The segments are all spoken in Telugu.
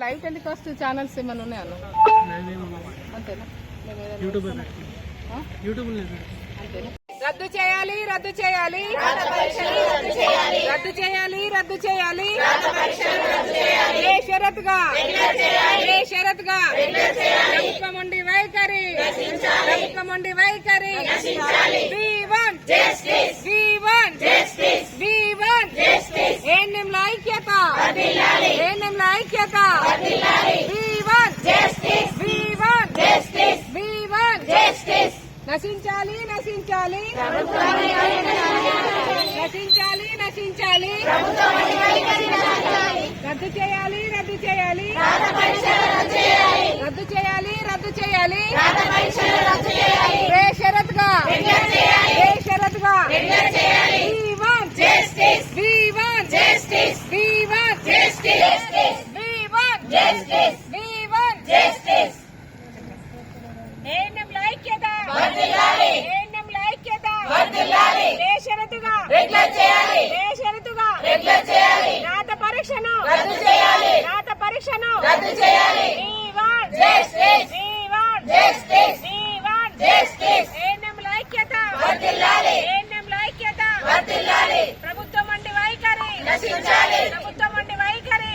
లైవ్ టెలికాస్ట్ ఛానల్స్ ఏమైనా ఉన్నాయా? అంతేనా? అంతేనా? రద్దు చేయాలి, రద్దు చేయాలి, రద్దు చేయాలి, రద్దు చేయాలి, ఏ షరతుగా, ఏ షరతుగా ప్రభుత్వం ఉండి వైఖరి, ప్రభుత్వం ఉండి వైఖరి. ఏఎన్ఎంల ఐక్యత, ఏఎన్ఎంల ఐక్యత. నశించాలి, నశించాలి, నశించాలి, నశించాలి, రద్దు చేయాలి, రద్దు చేయాలి, రద్దు చేయాలి, రద్దు చేయాలి, బేషరత్గా, బేషరత్గా. ఏఎన్ఎంల ఐక్యత, ఏఎన్ఎంల ఐక్యత. బేషరతుగా, బేషరతుగా రాత పరీక్షను, రాత పరీక్షను. ఏఎన్ఎంల ఐక్యత, ఏఎన్ఎంల ఐక్యత. ప్రభుత్వం అండి వైఖరి, ప్రభుత్వం అండి వైఖరి.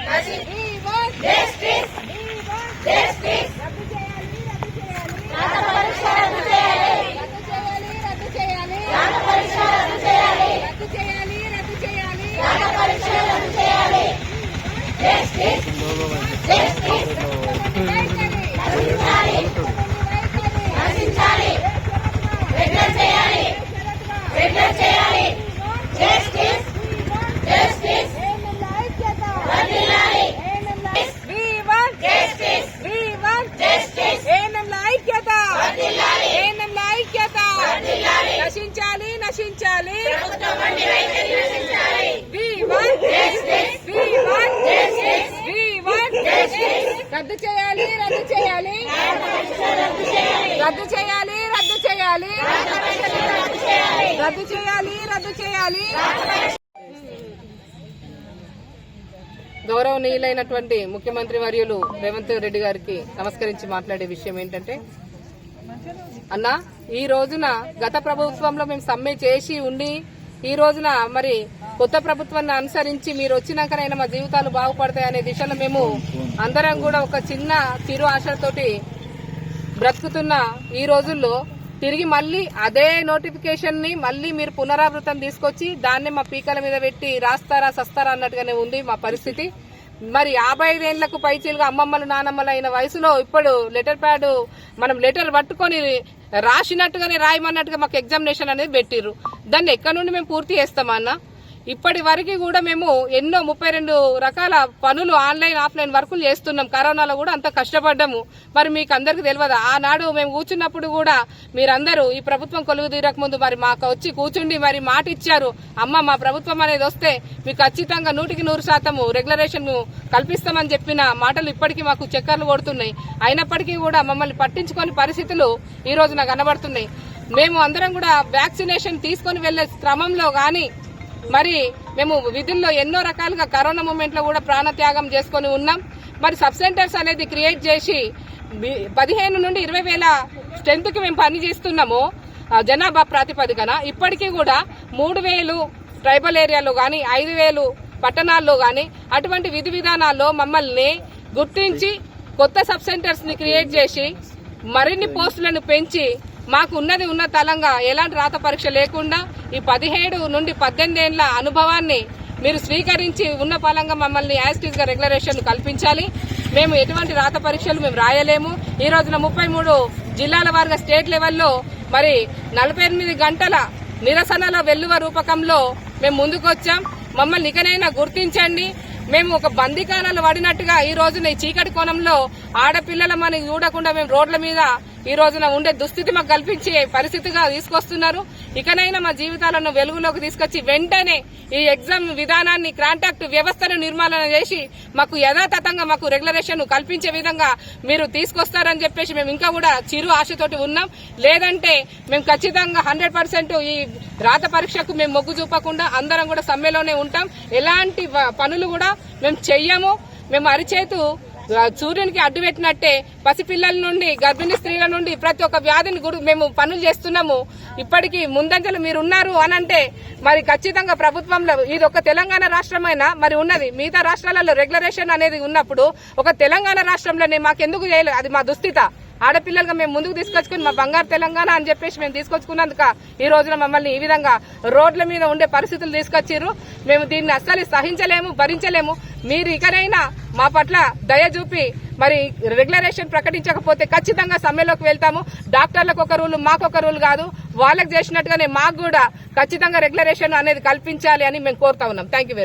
నశించాలి, నశించాలి, రద్దు చేయాలి, రద్దు చేయాలి, రద్దు చేయాలి, రద్దు చేయాలి, రద్దు చేయాలి, రద్దు చేయాలి. గౌరవనీయులైనటువంటి ముఖ్యమంత్రి వర్యులు రేవంత్ రెడ్డి గారికి నమస్కరించి మాట్లాడే విషయం ఏంటంటే, అన్న ఈ రోజున గత ప్రభుత్వంలో మేము సమ్మె చేసి ఉండి ఈ రోజున మరి కొత్త ప్రభుత్వాన్ని అనుసరించి మీరు వచ్చినాకనైనా మా జీవితాలు బాగుపడతాయనే దిశలో మేము అందరం కూడా ఒక చిరు ఆశతోటి బ్రతుకుతున్న ఈ రోజుల్లో తిరిగి మళ్ళీ అదే నోటిఫికేషన్ ని మళ్ళీ మీరు పునరావృతం తీసుకొచ్చి దాన్ని మా పీకల మీద పెట్టి రాస్తారా సస్తారా అన్నట్టుగానే ఉంది మా పరిస్థితి. మరి 55 ఏళ్లకు పైచీలుగా అమ్మమ్మలు నానమ్మలు అయిన వయసులో ఇప్పుడు లెటర్ ప్యాడ్ మనం లెటర్ పట్టుకొని రాసినట్టుగానే రాయమన్నట్టుగా మాకు ఎగ్జామినేషన్ అనేది పెట్టిర్రు. దాన్ని ఎక్కడి నుండి మేము పూర్తి చేస్తామన్నా? ఇప్పటి వరకు కూడా మేము ఎన్నో 32 రకాల పనులు ఆన్లైన్ ఆఫ్లైన్ వర్కులు చేస్తున్నాం. కరోనాలో కూడా అంత కష్టపడ్డాము. మరి మీకు అందరికి తెలియదా? ఆనాడు మేము కూర్చున్నప్పుడు కూడా మీరందరూ ఈ ప్రభుత్వం కొలువు తీరక ముందు మరి మాకు వచ్చి కూర్చుండి మరి మాట ఇచ్చారు, అమ్మ మా ప్రభుత్వం అనేది వస్తే మీకు ఖచ్చితంగా 100% రెగ్యులరేషన్ కల్పిస్తామని చెప్పిన మాటలు ఇప్పటికీ మాకు చక్కర్లు కొడుతున్నాయి. అయినప్పటికీ కూడా మమ్మల్ని పట్టించుకొని పరిస్థితులు ఈ రోజున కనబడుతున్నాయి. మేము అందరం కూడా వ్యాక్సినేషన్ తీసుకొని వెళ్లే క్రమంలో గాని మరి మేము విధుల్లో ఎన్నో రకాలుగా కరోనా మూమెంట్ లో కూడా ప్రాణత్యాగం చేసుకుని ఉన్నాం. మరి సబ్ సెంటర్స్ అనేది క్రియేట్ చేసి 15 నుండి 20 వేల స్ట్రెంత్ కి మేము పనిచేస్తున్నాము జనాభా ప్రాతిపదికన. ఇప్పటికీ కూడా 3,000 ట్రైబల్ ఏరియాలో గాని 5,000 పట్టణాల్లో గాని అటువంటి విధి విధానాల్లో మమ్మల్ని గుర్తించి కొత్త సబ్ సెంటర్స్ ని క్రియేట్ చేసి మరిన్ని పోస్టులను పెంచి మాకు ఉన్నది ఉన్న తలంగా ఎలాంటి రాత పరీక్ష లేకుండా ఈ 17 నుండి 18 ఏళ్ల అనుభవాన్ని మీరు స్వీకరించి ఉన్న పలంగా మమ్మల్ని యాస్టీస్ గా రెగ్యులరేషన్ కల్పించాలి. మేము ఎటువంటి రాత పరీక్షలు మేము రాయలేము. ఈ రోజున 33 జిల్లాల వారిగా స్టేట్ లెవెల్లో మరి 48 గంటల నిరసనల వెల్లువ రూపకంలో మేము ముందుకొచ్చాం. మమ్మల్ని ఇకనైనా గుర్తించండి. మేము ఒక బందీకానాలు పడినట్టుగా ఈ రోజున ఈ చీకటి కోణంలో ఆడపిల్లల మనకి చూడకుండా మేము రోడ్ల మీద ఈ రోజున ఉండే దుస్థితి మాకు కల్పించే పరిస్థితిగా తీసుకొస్తున్నారు. ఇకనైనా మా జీవితాలను వెలుగులోకి తీసుకొచ్చి వెంటనే ఈ ఎగ్జామ్ విధానాన్ని కాంట్రాక్ట్ వ్యవస్థను నిర్మాణం చేసి మాకు యథాతథంగా మాకు రెగ్యులరేషన్ కల్పించే విధంగా మీరు తీసుకొస్తారని చెప్పేసి మేము ఇంకా కూడా చిరు ఆశతోటి ఉన్నాం. లేదంటే మేము ఖచ్చితంగా 100% ఈ రాత పరీక్షకు మేము మొగ్గు చూపకుండా అందరం కూడా సమ్మెలోనే ఉంటాం. ఎలాంటి పనులు కూడా మేము చెయ్యము. మేము అరిచేతు సూర్యునికి అడ్డుపెట్టినట్టే పసిపిల్లల నుండి గర్భిణీ స్త్రీల నుండి ప్రతి ఒక్క వ్యాధిని మేము పనులు చేస్తున్నాము. ఇప్పటికీ ముందంజలు మీరు ఉన్నారు అనంటే మరి ఖచ్చితంగా ప్రభుత్వంలో ఇది ఒక తెలంగాణ రాష్ట్రమైనా మరి ఉన్నది. మిగతా రాష్ట్రాలలో రెగ్యులరేషన్ అనేది ఉన్నప్పుడు ఒక తెలంగాణ రాష్ట్రంలోనే మాకెందుకు చేయలేదు? అది మా దుస్థిత. ఆడపిల్లలుగా మేము ముందుకు తీసుకొచ్చుకుని మా బంగారు తెలంగాణ అని చెప్పేసి మేము తీసుకొచ్చుకున్నందుక ఈ రోజున మమ్మల్ని ఈ విధంగా రోడ్ల మీద ఉండే పరిస్థితులు తీసుకొచ్చిర్రు. మేము దీన్ని అస్సలు సహించలేము, భరించలేము. మీరు ఇకనైనా మా పట్ల దయ చూపి మరి రెగ్యులరేషన్ ప్రకటించకపోతే ఖచ్చితంగా సమ్మెలోకి వెళ్తాము. డాక్టర్లకు ఒక రూల్, మాకు ఒక రూల్ కాదు. వాళ్ళకి చేసినట్టుగానే మాకు కూడా ఖచ్చితంగా రెగ్యులరేషన్ అనేది కల్పించాలి అని మేము కోరుతా ఉన్నాం. Thank you very much.